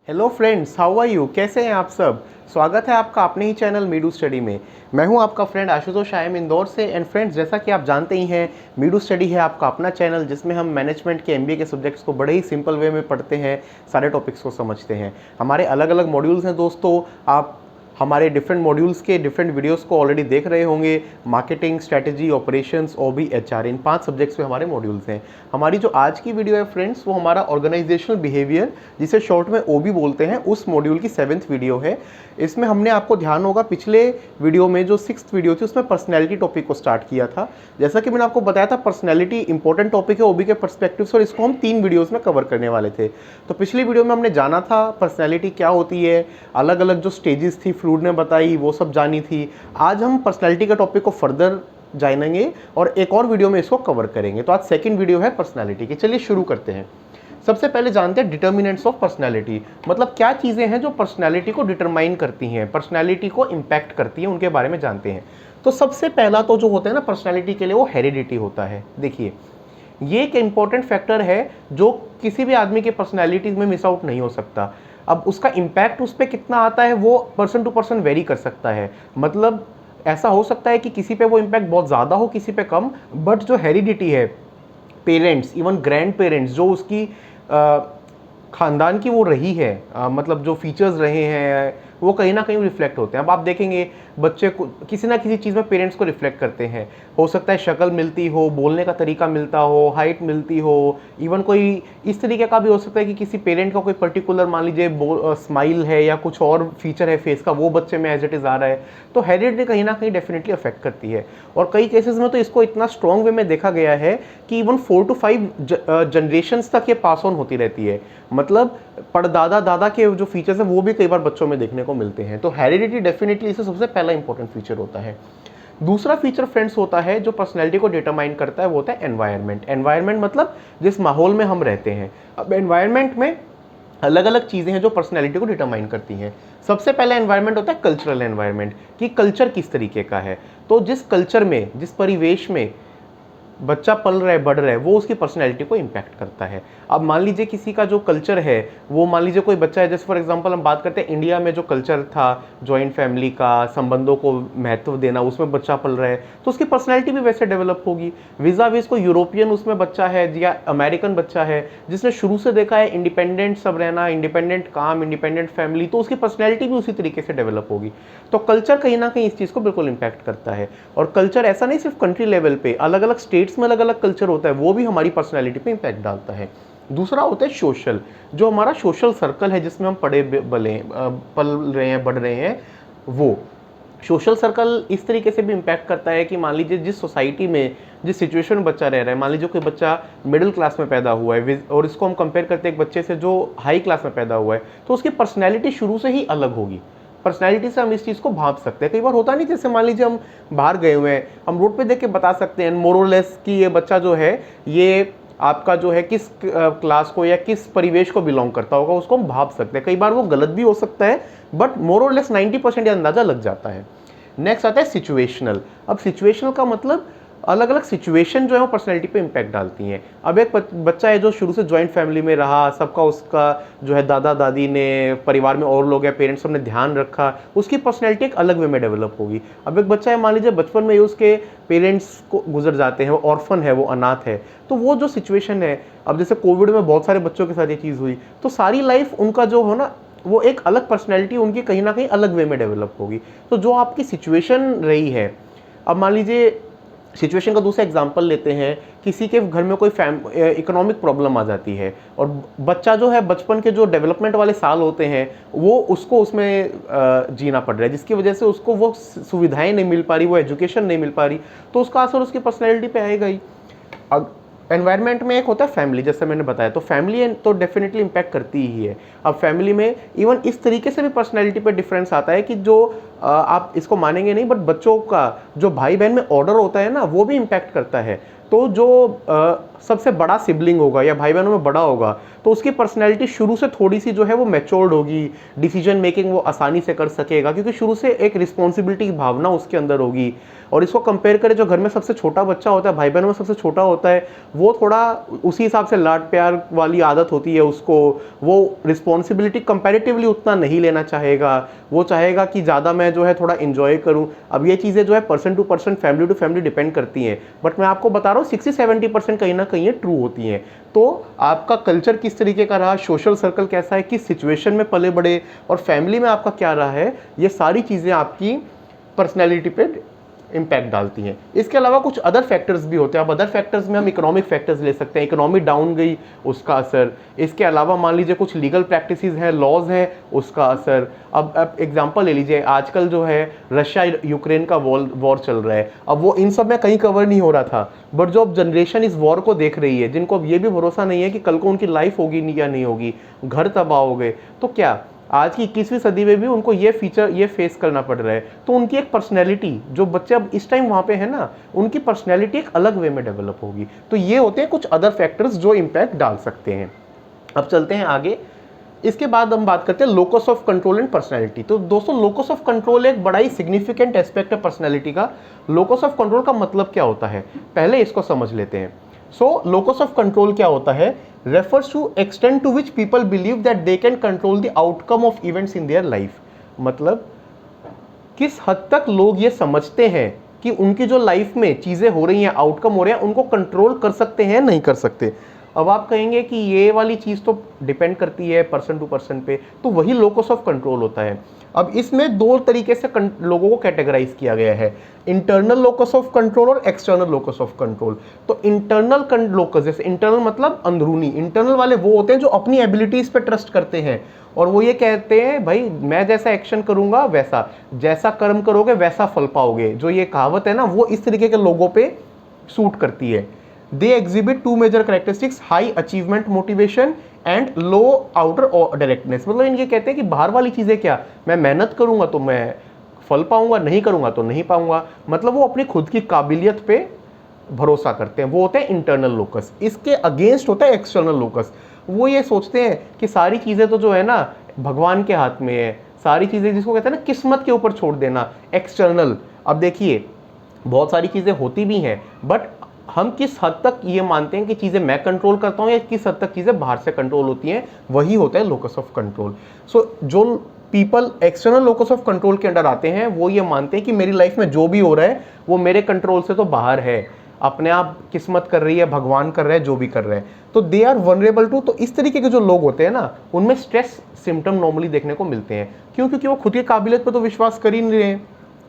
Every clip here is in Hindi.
Hello friends, how are you? कैसे हैं आप सब? स्वागत है आपका अपने ही चैनल मीडू स्टडी में। मैं हूं आपका फ्रेंड आशुतोष आयम इंदौर से। एंड फ्रेंड्स, जैसा कि आप जानते ही हैं, मीडू स्टडी है आपका अपना चैनल जिसमें हम मैनेजमेंट के एमबीए के सब्जेक्ट्स को बड़े ही सिंपल वे में पढ़ते हैं, सारे टॉपिक्स को समझते हैं। हमारे अलग अलग मॉड्यूल्स हैं दोस्तों। आप हमारे डिफरेंट मॉड्यूल्स के डिफरेंट वीडियोस को ऑलरेडी देख रहे होंगे। मार्केटिंग, स्ट्रैटेजी, ऑपरेशंस, ओबी, एचआर, इन 5 सब्जेक्ट्स पे हमारे मॉड्यूल्स हैं। हमारी जो आज की वीडियो है फ्रेंड्स, वो हमारा ऑर्गेनाइजेशनल बिहेवियर, जिसे शॉर्ट में ओबी बोलते हैं, उस मॉड्यूल की 7th वीडियो है। इसमें हमने, आपको ध्यान होगा, पिछले वीडियो में जो 6th वीडियो थी उसमें पर्सनैलिटी टॉपिक को स्टार्ट किया था। जैसा कि मैंने आपको बताया था, पर्सनैलिटी इंपॉर्टेंट टॉपिक है ओबी के पर्सपेक्टिव से, और इसको हम 3 वीडियोस में कवर करने वाले थे। तो पिछली वीडियो में हमने जाना था पर्सनैलिटी क्या होती है, अलग अलग जो स्टेजेस थी फ्लूड ने बताई, वो सब जानी थी। आज हम पर्सनैलिटी के टॉपिक को फर्दर जानेंगे और एक और वीडियो में इसको कवर करेंगे। तो आज सेकंड वीडियो है पर्सनैलिटी की। चलिए शुरू करते हैं। सबसे पहले जानते हैं डिटर्मिनेंट्स ऑफ पर्सनैलिटी, मतलब क्या चीज़ें हैं जो पर्सनैलिटी को डिटरमाइन करती हैं, पर्सनैलिटी को इम्पैक्ट करती हैं, उनके बारे में जानते हैं। तो सबसे पहला तो जो होता है ना पर्सनैलिटी के लिए, वो हेरिडिटी होता है। देखिए, ये एक इम्पॉर्टेंट फैक्टर है जो किसी भी आदमी के पर्सनैलिटी में मिस आउट नहीं हो सकता। अब उसका इम्पैक्ट उस पर कितना आता है वो पर्सन टू पर्सन वेरी कर सकता है। मतलब ऐसा हो सकता है कि किसी पे वो इम्पैक्ट बहुत ज़्यादा हो, किसी पे कम, बट जो हेरिडिटी है, पेरेंट्स, इवन ग्रैंड पेरेंट्स, जो उसकी ख़ानदान की वो रही है, मतलब जो फीचर्स रहे हैं, वो कहीं ना कहीं रिफ्लेक्ट होते हैं। अब आप देखेंगे बच्चे को किसी ना किसी चीज़ में पेरेंट्स को रिफ्लेक्ट करते हैं। हो सकता है शक्ल मिलती हो, बोलने का तरीका मिलता हो, हाइट मिलती हो, इवन कोई इस तरीके का भी हो सकता है कि किसी पेरेंट का कोई पर्टिकुलर, मान लीजिए स्माइल है या कुछ और फीचर है फेस का, वो बच्चे में एज इट इज़ आ रहा है। तो हेरिडिटी कहीं ना कहीं डेफिनेटली अफेक्ट करती है। और कई केसेस में तो इसको इतना स्ट्रॉन्ग वे में देखा गया है कि इवन 4 to 5 जनरेशन्स तक ये पास ऑन होती रहती है। मतलब परदादा दादा के जो फीचर्स हैं वो भी कई बार बच्चों में देखने को मिलते हैं। तो हेरिडिटी डेफिनेटली इसे सबसे पहला इंपॉर्टेंट फीचर होता है। दूसरा फीचर फ्रेंड्स होता है जो पर्सनैलिटी को डिटरमाइन करता है, वो होता है एनवायरनमेंट। एनवायरनमेंट मतलब जिस माहौल में हम रहते हैं। अब एनवायरनमेंट में अलग अलग चीज़ें हैं जो पर्सनैलिटी को डिटरमाइन करती हैं। सबसे पहला एनवायरनमेंट होता है कल्चरल एनवायरनमेंट, कि कल्चर किस तरीके का है। तो जिस कल्चर में, जिस परिवेश में बच्चा पल रहा है, बढ़ रहा है, वो उसकी पर्सनैलिटी को इम्पैक्ट करता है। अब मान लीजिए किसी का जो कल्चर है, वो मान लीजिए कोई बच्चा है, जैसे फॉर एग्जांपल हम बात करते हैं इंडिया में जो कल्चर था जॉइंट फैमिली का, संबंधों को महत्व देना, उसमें बच्चा पल रहा है, तो उसकी पर्सनैलिटी भी वैसे डेवलप होगी। विजा विज कोई यूरोपियन उसमें बच्चा है या अमेरिकन बच्चा है जिसने शुरू से देखा है इंडिपेंडेंट सब रहना, इंडिपेंडेंट काम, इंडिपेंडेंट फैमिली, तो उसकी पर्सनैलिटी भी उसी तरीके से डेवलप होगी। तो कल्चर कहीं ना कहीं इस चीज़ को बिल्कुल इम्पैक्ट करता है। और कल्चर ऐसा नहीं सिर्फ कंट्री लेवल पे, अलग अलग स्टेट्स में अलग अलग कल्चर होता है, वो भी हमारी पर्सनैलिटी पे इम्पैक्ट डालता है। दूसरा होता है सोशल, जो हमारा सोशल सर्कल है जिसमें हम पले पल रहे हैं, बढ़ रहे हैं, वो सोशल सर्कल इस तरीके से भी इम्पैक्ट करता है कि मान लीजिए जिस सोसाइटी में, जिस सिचुएशन में बच्चा रह रहा है, मान लीजिए कोई बच्चा मिडिल क्लास में पैदा हुआ है और इसको हम कंपेयर करते हैं एक बच्चे से जो हाई क्लास में पैदा हुआ है, तो उसकी पर्सनैलिटी शुरू से ही अलग होगी। पर्सनैलिटी से हम इस चीज़ को भाप सकते हैं। कई बार होता नहीं, जैसे मान लीजिए हम बाहर गए हुए हैं, हम रोड पे देख के बता सकते हैं मोर और लेस कि ये बच्चा जो है, ये आपका जो है किस क्लास को या किस परिवेश को बिलोंग करता होगा, उसको हम भाप सकते हैं। कई बार वो गलत भी हो सकता है, बट मोर और लेस 90% अंदाजा लग जाता है। नेक्स्ट आता है सिचुएशनल। अब सिचुएशनल का मतलब अलग अलग सिचुएशन जो है वो पर्सनैलिटी पे इम्पैक्ट डालती हैं। अब एक बच्चा है जो शुरू से जॉइंट फैमिली में रहा, सबका उसका जो है दादा दादी ने, परिवार में और लोग हैं, पेरेंट्स ने ध्यान रखा, उसकी पर्सनैलिटी एक अलग वे में डेवलप होगी। अब एक बच्चा है, मान लीजिए बचपन में ही उसके पेरेंट्स को गुजर जाते हैं, वो ऑर्फन है, वो अनाथ है, तो वो जो सिचुएशन है, अब जैसे कोविड में बहुत सारे बच्चों के साथ ये चीज़ हुई, तो सारी लाइफ उनका जो हो ना, वो एक अलग पर्सनैलिटी उनकी कहीं ना कहीं अलग वे में डेवलप होगी। तो जो आपकी सिचुएशन रही है, अब मान लीजिए सिचुएशन का दूसरा एग्जांपल लेते हैं, किसी के घर में कोई इकोनॉमिक प्रॉब्लम आ जाती है और बच्चा जो है बचपन के जो डेवलपमेंट वाले साल होते हैं वो उसको उसमें जीना पड़ रहा है, जिसकी वजह से उसको वो सुविधाएं नहीं मिल पा रही, वो एजुकेशन नहीं मिल पा रही, तो उसका असर उसकी पर्सनैलिटी पे आएगा ही। एनवायरनमेंट में एक होता है फैमिली, जैसे मैंने बताया, तो फैमिली तो डेफिनेटली इम्पैक्ट करती ही है। अब फैमिली में इवन इस तरीके से भी पर्सनैलिटी पे डिफरेंस आता है कि जो आप इसको मानेंगे नहीं, बट बच्चों का जो भाई बहन में ऑर्डर होता है ना, वो भी इम्पैक्ट करता है। तो जो सबसे बड़ा सिबलिंग होगा या भाई बहनों में बड़ा होगा, तो उसकी पर्सनैलिटी शुरू से थोड़ी सी जो है वो मैच्योर्ड होगी, डिसीजन मेकिंग वो आसानी से कर सकेगा, क्योंकि शुरू से एक रिस्पॉन्सिबिलिटी की भावना उसके अंदर होगी। और इसको कंपेयर करें, जो घर में सबसे छोटा बच्चा होता है, भाई बहनों में सबसे छोटा होता है, वो थोड़ा उसी हिसाब से लाड प्यार वाली आदत होती है उसको, वो रिस्पॉन्सिबिलिटी कंपैरेटिवली उतना नहीं लेना चाहेगा, वो चाहेगा कि ज़्यादा मैं जो है थोड़ा इन्जॉय करूँ। अब ये चीज़ें जो है person to person, family to family depend करती हैं, बट मैं आपको बता रहा हूँ 60-70% कहीं ना कहीं ये ट्रू होती हैं। तो आपका कल्चर किस तरीके का रहा, सोशल सर्कल कैसा है, किस सिचुएशन में पले बड़े, और फैमिली में आपका क्या रहा है, ये सारी चीज़ें आपकी पर्सनैलिटी पे इम्पैक्ट डालती हैं। इसके अलावा कुछ अदर फैक्टर्स भी होते हैं। अब अदर फैक्टर्स में हम इकोनॉमिक फैक्टर्स ले सकते हैं, इकोनॉमी डाउन गई उसका असर। इसके अलावा मान लीजिए कुछ लीगल प्रैक्टिसेस हैं, लॉज हैं, उसका असर। अब एग्जांपल ले लीजिए, आजकल जो है रशिया यूक्रेन का वॉर चल रहा है। अब वो इन सब में कहीं कवर नहीं हो रहा था, बट जो अब जनरेशन इस वॉर को देख रही है, जिनको अब ये भी भरोसा नहीं है कि कल को उनकी लाइफ होगी या नहीं होगी, घर तबाह हो गए, तो क्या आज की 21वीं सदी में भी उनको ये फीचर ये फेस करना पड़ रहा है। तो उनकी एक पर्सनैलिटी, जो बच्चे अब इस टाइम वहाँ पे है ना, उनकी पर्सनैलिटी एक अलग वे में डेवलप होगी। तो ये होते हैं कुछ अदर फैक्टर्स जो इम्पैक्ट डाल सकते हैं। अब चलते हैं आगे। इसके बाद हम बात करते हैं locus of control and personality. तो दोस्तों, लोकस ऑफ कंट्रोल एक बड़ा ही सिग्निफिकेंट एस्पेक्ट है पर्सनैलिटी का। लोकस ऑफ कंट्रोल का मतलब क्या होता है, पहले इसको समझ लेते हैं। सो लोकस ऑफ कंट्रोल क्या होता है, refers to extent to which people believe that they can control the outcome of events in their life। मतलब किस हद तक लोग ये समझते हैं कि उनकी जो लाइफ में चीज़ें हो रही हैं, आउटकम हो रहे हैं, उनको कंट्रोल कर सकते हैं नहीं कर सकते। अब आप कहेंगे कि ये वाली चीज़ तो डिपेंड करती है पर्सन टू पर्सन पे, तो वही लोकस ऑफ कंट्रोल होता है। अब इसमें दो तरीके से लोगों को कैटेगराइज किया गया है, इंटरनल लोकस ऑफ कंट्रोल और एक्सटर्नल लोकस ऑफ कंट्रोल। तो इंटरनल लोकस, जैसे इंटरनल मतलब अंदरूनी, इंटरनल वाले वो होते हैं जो अपनी एबिलिटीज पे ट्रस्ट करते हैं, और वो ये कहते हैं भाई मैं जैसा एक्शन करूंगा वैसा, जैसा कर्म करोगे वैसा फल पाओगे। जो ये कहावत है ना, वो इस तरीके के लोगों पे सूट करती है। They exhibit two major characteristics, high achievement motivation and low outer directedness. मतलब इनके कहते हैं कि बाहर वाली चीज़ें क्या, मैं मेहनत करूंगा तो मैं फल पाऊंगा, नहीं करूंगा तो नहीं पाऊंगा। मतलब वो अपनी खुद की काबिलियत पे भरोसा करते हैं, वो होते हैं इंटरनल लोकस। इसके अगेंस्ट होता है एक्सटर्नल लोकस। वो ये सोचते हैं कि सारी चीज़ें तो जो है ना भगवान के हाथ में है, सारी चीज़ें जिसको कहते हैं ना किस्मत के ऊपर छोड़ देना, एक्सटर्नल। अब देखिए बहुत सारी चीज़ें होती भी हैं, बट हम किस हद तक ये मानते हैं कि चीज़ें मैं कंट्रोल करता हूँ या किस हद तक चीज़ें बाहर से कंट्रोल होती हैं, वही होता है लोकस ऑफ कंट्रोल। सो जो people external locus of control के अंडर आते हैं, वो ये मानते हैं कि मेरी लाइफ में जो भी हो रहा है वो मेरे कंट्रोल से तो बाहर है, अपने आप किस्मत कर रही है, भगवान कर रहा है, जो भी कर रहे हैं। तो दे आर वनरेबल टू। तो इस तरीके के जो लोग होते हैं ना, उनमें स्ट्रेस सिम्टम नॉर्मली देखने को मिलते हैं। क्यों? क्योंकि वो खुद की काबिलियत पर तो विश्वास कर ही नहीं रहे।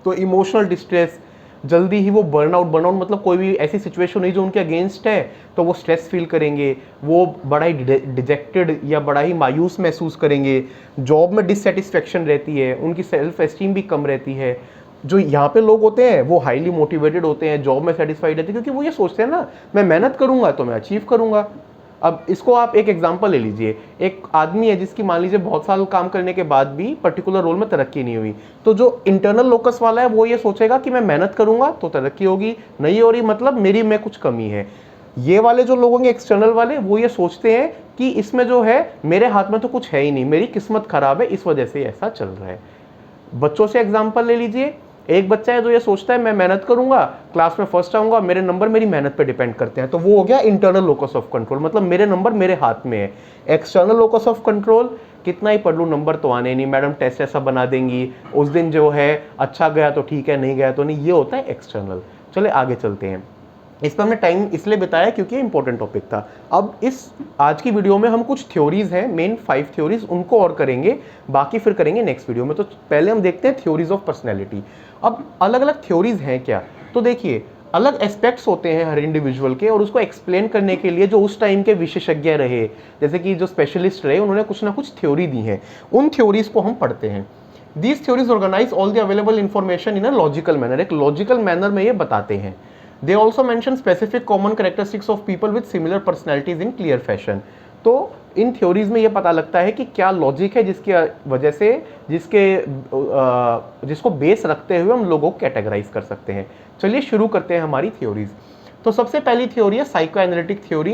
तो इमोशनल डिस्ट्रेस, जल्दी ही वो बर्नआउट मतलब कोई भी ऐसी सिचुएशन नहीं जो उनके अगेंस्ट है तो वो स्ट्रेस फील करेंगे, वो बड़ा ही डिजेक्टेड या बड़ा ही मायूस महसूस करेंगे। जॉब में डिससेटिस्फेक्शन रहती है, उनकी सेल्फ एस्टीम भी कम रहती है। जो यहाँ पे लोग होते हैं वो हाईली मोटिवेटेड होते हैं, जॉब में सेटिस्फाइड रहते हैं, क्योंकि वो ये सोचते हैं ना मैं मेहनत करूंगा तो मैं अचीव करूंगा। अब इसको आप एक एग्जांपल ले लीजिए, एक आदमी है जिसकी मान लीजिए बहुत साल काम करने के बाद भी पर्टिकुलर रोल में तरक्की नहीं हुई, तो जो इंटरनल लोकस वाला है वो ये सोचेगा कि मैं मेहनत करूंगा तो तरक्की होगी, नहीं हो रही मतलब मेरी में कुछ कमी है। ये वाले जो लोग होंगे एक्सटर्नल वाले, वो ये सोचते हैं कि इसमें जो है मेरे हाथ में तो कुछ है ही नहीं, मेरी किस्मत खराब है, इस वजह से ऐसा चल रहा है। बच्चों से एग्जाम्पल ले लीजिए, एक बच्चा है जो ये सोचता है मैं मेहनत करूंगा, क्लास में फर्स्ट आऊंगा, मेरे नंबर मेरी मेहनत पे डिपेंड करते हैं, तो वो हो गया इंटरनल लोकस ऑफ कंट्रोल, मतलब मेरे नंबर मेरे हाथ में है। एक्सटर्नल लोकस ऑफ कंट्रोल, कितना ही पढ़ लूँ नंबर तो आने नहीं, मैडम टेस्ट ऐसा बना देंगी, उस दिन जो है अच्छा गया तो ठीक है, नहीं गया तो नहीं, ये होता है एक्सटर्नल। चले आगे चलते हैं। इस पर हमने टाइम इसलिए बताया क्योंकि इंपॉर्टेंट टॉपिक था। अब इस आज की वीडियो में हम कुछ थ्योरीज हैं, मेन 5 थ्योरीज, उनको और करेंगे, बाकी फिर करेंगे नेक्स्ट वीडियो में। तो पहले हम देखते हैं थ्योरीज ऑफ पर्सनैलिटी। अब अलग अलग थ्योरीज हैं क्या, तो देखिए अलग एस्पेक्ट्स होते हैं हर इंडिविजुअल के, और उसको एक्सप्लेन करने के लिए जो उस टाइम के विशेषज्ञ रहे, जैसे कि जो स्पेशलिस्ट रहे, उन्होंने कुछ ना कुछ थ्योरी दी है। उन थ्योरीज को हम पढ़ते हैं। These theories organise all the available information in a logical manner, एक लॉजिकल मैनर में ये बताते हैं। They also mention specific common characteristics of people with similar personalities in clear fashion। तो इन थ्योरीज में ये पता लगता है कि क्या लॉजिक है जिसकी वजह से जिसको बेस रखते हुए हम लोगों को कैटेगराइज कर सकते हैं। चलिए शुरू करते हैं हमारी थ्योरीज। तो सबसे पहली थ्योरी है साइको एनालिटिक थ्योरी।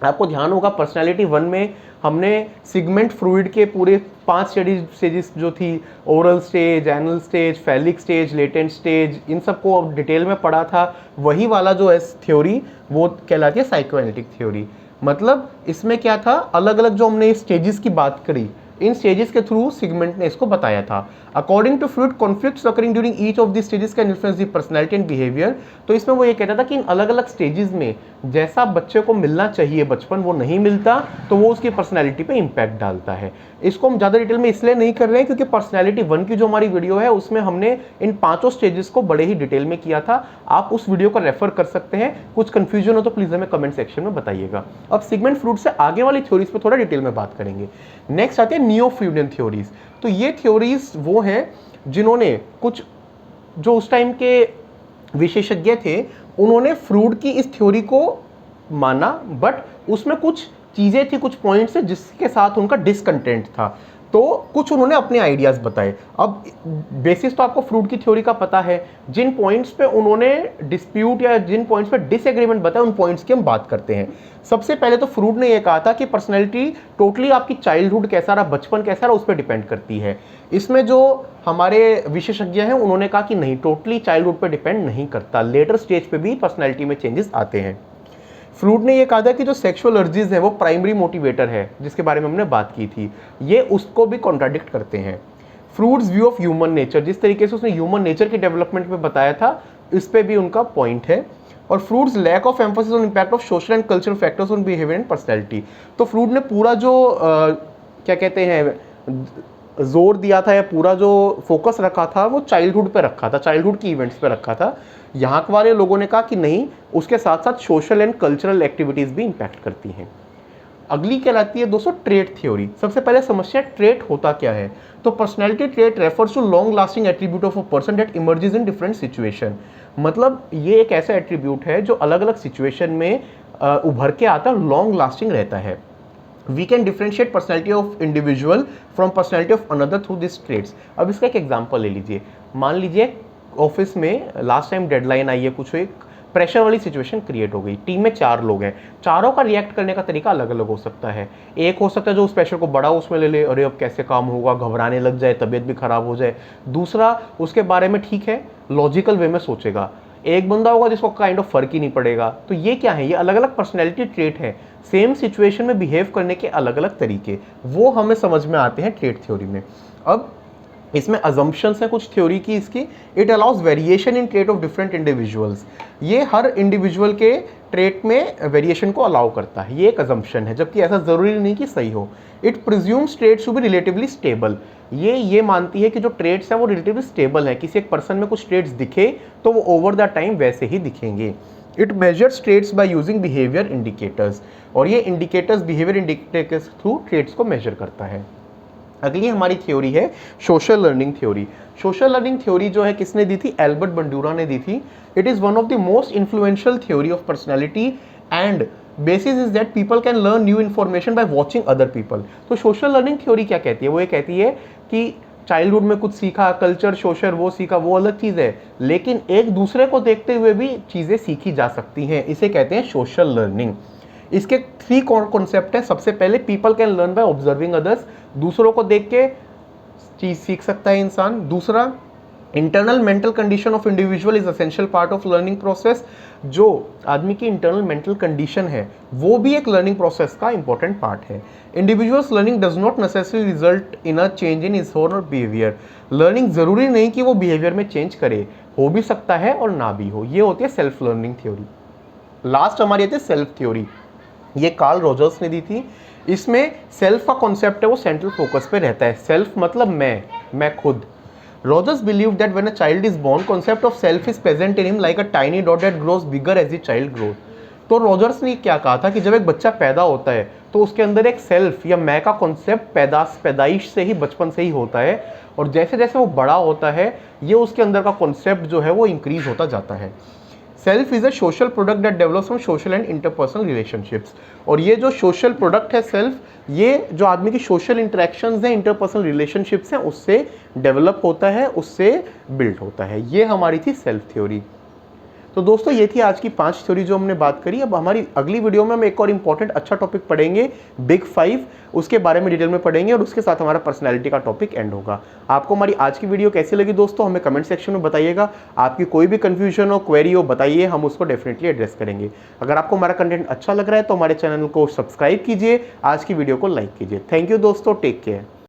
आपको ध्यान होगा पर्सनैलिटी 1 में हमने सिगमेंट फ्रूइड के पूरे 5 स्टेजेस जो थी, oral stage, anal stage, phallic stage, latent stage, इन सबको अब डिटेल में पढ़ा था। वही वाला जो है थ्योरी वो कहलाती है साइको एनालिटिक थ्योरी। मतलब इसमें क्या था, अलग अलग जो हमने स्टेजेस की बात करी, इन स्टेजेस के थ्रू सिगमेंट ने इसको बताया था। According to Freud, conflicts occurring during each of the stages can influence the personality and behaviour. तो इसमें वो ये कहता था कि इन अलग अलग स्टेजेस में जैसा बच्चे को मिलना चाहिए बचपन वो नहीं मिलता, तो वो उसकी पर्सनैलिटी पे इम्पैक्ट डालता है। इसको हम ज़्यादा डिटेल में इसलिए नहीं कर रहे हैं क्योंकि पर्सनैलिटी 1 की जो हमारी वीडियो है उसमें हमने इन 5 स्टेजेस को बड़े ही डिटेल में किया था। आप उस वीडियो को रेफर कर सकते हैं। कुछ कंफ्यूजन हो तो प्लीज़ हमें कमेंट सेक्शन में बताइएगा। अब सिगमेंट फ्रूइड से आगे वाली थ्योरीज पे थोड़ा डिटेल में बात करेंगे। नेक्स्ट आते हैं नियो फ्रूइडियन थ्योरीज। तो ये थ्योरीज वो हैं जिन्होंने कुछ जो उस टाइम के विशेषज्ञ थे उन्होंने फ्रूइड की इस थ्योरी को माना, बट उसमें कुछ चीज़ें थी, कुछ पॉइंट्स थे जिसके साथ उनका डिसकंटेंट था। तो कुछ उन्होंने अपने आइडियाज़ बताए। अब बेसिस तो आपको फ्रूइड की थ्योरी का पता है, जिन पॉइंट्स पे उन्होंने डिस्प्यूट या जिन पॉइंट्स पे डिसएग्रीमेंट बताया उन पॉइंट्स की हम बात करते हैं। सबसे पहले तो फ्रूइड ने यह कहा था कि पर्सनैलिटी टोटली आपकी चाइल्डहुड कैसा रहा, बचपन कैसा रहा, उस पर डिपेंड करती है। इसमें जो हमारे विशेषज्ञ हैं उन्होंने कहा कि नहीं, टोटली चाइल्डहुड पर डिपेंड नहीं करता, लेटर स्टेज पे भी पर्सनैलिटी में चेंजेस आते हैं। फ्रूइड ने ये कहा था कि जो सेक्सुअल अर्जीज है वो प्राइमरी मोटिवेटर है, जिसके बारे में हमने बात की थी, ये उसको भी कॉन्ट्राडिक्ट करते हैं। फ्रूइड्स व्यू ऑफ ह्यूमन नेचर, जिस तरीके से उसने ह्यूमन नेचर के डेवलपमेंट में बताया था, इस पे भी उनका पॉइंट है। और Freud's lack of emphasis on impact of social and cultural factors on behaviour and personality. तो फ्रूइड ने पूरा जो क्या कहते हैं जोर दिया था या पूरा जो फोकस रखा था वो चाइल्डहुड पे रखा था, चाइल्डहुड की इवेंट्स पे रखा था। यहाँ वाले लोगों ने कहा कि नहीं, उसके साथ साथ सोशल एंड कल्चरल एक्टिविटीज़ भी इम्पैक्ट करती हैं। अगली कहलाती है दोस्तों ट्रेट थ्योरी। सबसे पहले समस्या ट्रेट होता क्या है। तो personality trait refers to long lasting attribute of a person that emerges in different situation. मतलब ये एक ऐसा एट्रीब्यूट है जो अलग अलग सिचुएशन में उभर के आता है, लॉन्ग लास्टिंग रहता है। We can differentiate personality of individual from personality of another through these traits। अब इसका एक एग्जांपल ले लीजिए। मान लीजिए ऑफिस में लास्ट टाइम डेडलाइन आई है, कुछ एक प्रेशर वाली सिचुएशन क्रिएट हो गई, टीम में 4 लोग हैं, चारों का रिएक्ट करने का तरीका अलग अलग हो सकता है। एक हो सकता है जो उस प्रेशर को बड़ा उसमें ले ले, अरे अब कैसे काम होगा, घबराने लग जाए, तबीयत भी खराब हो जाए। दूसरा उसके बारे में ठीक है, लॉजिकल वे में सोचेगा। एक बंदा होगा जिसको काइंड ऑफ फर्क ही नहीं पड़ेगा। तो ये क्या है, ये अलग अलग पर्सनैलिटी ट्रेट है, सेम सिचुएशन में बिहेव करने के अलग अलग तरीके, वो हमें समझ में आते हैं ट्रेट थ्योरी में। अब इसमें अजम्पशंस हैं कुछ थ्योरी की इसकी। It allows variation in trait of different individuals. ये हर इंडिविजुअल के ट्रेट में वेरिएशन को अलाउ करता है, ये एक अजम्पशन है, जबकि ऐसा जरूरी नहीं कि सही हो। It presumes traits to be relatively stable. ये मानती है कि जो ट्रेट्स हैं वो रिलेटिवली स्टेबल है, किसी एक पर्सन में कुछ ट्रेट्स दिखे तो वो ओवर द टाइम वैसे ही दिखेंगे। It measures traits by using behaviour indicators, और ये indicators behaviour indicators through traits को मेजर करता है। अगली हमारी थ्योरी है social learning theory. Social learning theory जो है किसने दी थी, एल्बर्ट बंडूरा ने दी थी। It is one of the most influential theory of personality and bases is that people can learn new information by watching other people. तो सोशल लर्निंग थ्योरी क्या कहती है, वो ये कहती है कि चाइल्डहुड में कुछ सीखा, कल्चर सोशल वो सीखा, वो अलग चीज़ है, लेकिन एक दूसरे को देखते हुए भी चीज़ें सीखी जा सकती हैं, इसे कहते हैं सोशल लर्निंग। इसके 3 कॉन्सेप्ट हैं। सबसे पहले people can learn by observing others, दूसरों को देख के चीज़ सीख सकता है इंसान। दूसरा, internal mental condition of individual is essential part of learning process. जो आदमी की इंटरनल मेंटल कंडीशन है वो भी एक लर्निंग प्रोसेस का इंपॉर्टेंट पार्ट है। Individuals learning does not necessary result in a change in his और बिहेवियर। लर्निंग जरूरी नहीं कि वो बिहेवियर में चेंज करे, हो भी सकता है और ना भी हो। ये होती है सेल्फ लर्निंग थ्योरी। लास्ट हमारी आती है सेल्फ थ्योरी। ये कार्ल रॉजर्स ने दी थी। इसमें सेल्फ का कॉन्सेप्ट है वो सेंट्रल फोकस पे रहता है। सेल्फ मतलब मैं खुद। Rogers believed that when a child is born, concept of self is present in him like a tiny dot that grows bigger as the child grows। तो रॉजर्स ने क्या कहा था कि जब एक बच्चा पैदा होता है तो उसके अंदर एक सेल्फ या मैं का कॉन्सेप्ट पैदाइश से ही, बचपन से ही होता है, और जैसे जैसे वो बड़ा होता है ये उसके अंदर का कॉन्सेप्ट जो है वो इंक्रीज होता जाता है। Self is a social product that develops from social and interpersonal relationships. और ये जो सोशल प्रोडक्ट है सेल्फ, ये जो आदमी की सोशल इंटरेक्शंस हैं, इंटरपर्सनल रिलेशनशिप्स हैं, उससे डेवलप होता है, उससे बिल्ड होता है। ये हमारी थी सेल्फ थ्योरी। तो दोस्तों ये थी आज की 5 थ्योरी जो हमने बात करी। अब हमारी अगली वीडियो में हम एक और इंपॉर्टेंट अच्छा टॉपिक पढ़ेंगे, बिग 5, उसके बारे में डिटेल में पढ़ेंगे और उसके साथ हमारा पर्सनैलिटी का टॉपिक एंड होगा। आपको हमारी आज की वीडियो कैसी लगी दोस्तों, हमें कमेंट सेक्शन में बताइएगा। आपकी कोई भी कंफ्यूजन हो, क्वेरी हो, बताइए, हम उसको डेफिनेटली एड्रेस करेंगे। अगर आपको हमारा कंटेंट अच्छा लग रहा है तो हमारे चैनल को सब्सक्राइब कीजिए, आज की वीडियो को लाइक कीजिए। थैंक यू दोस्तों, टेक केयर।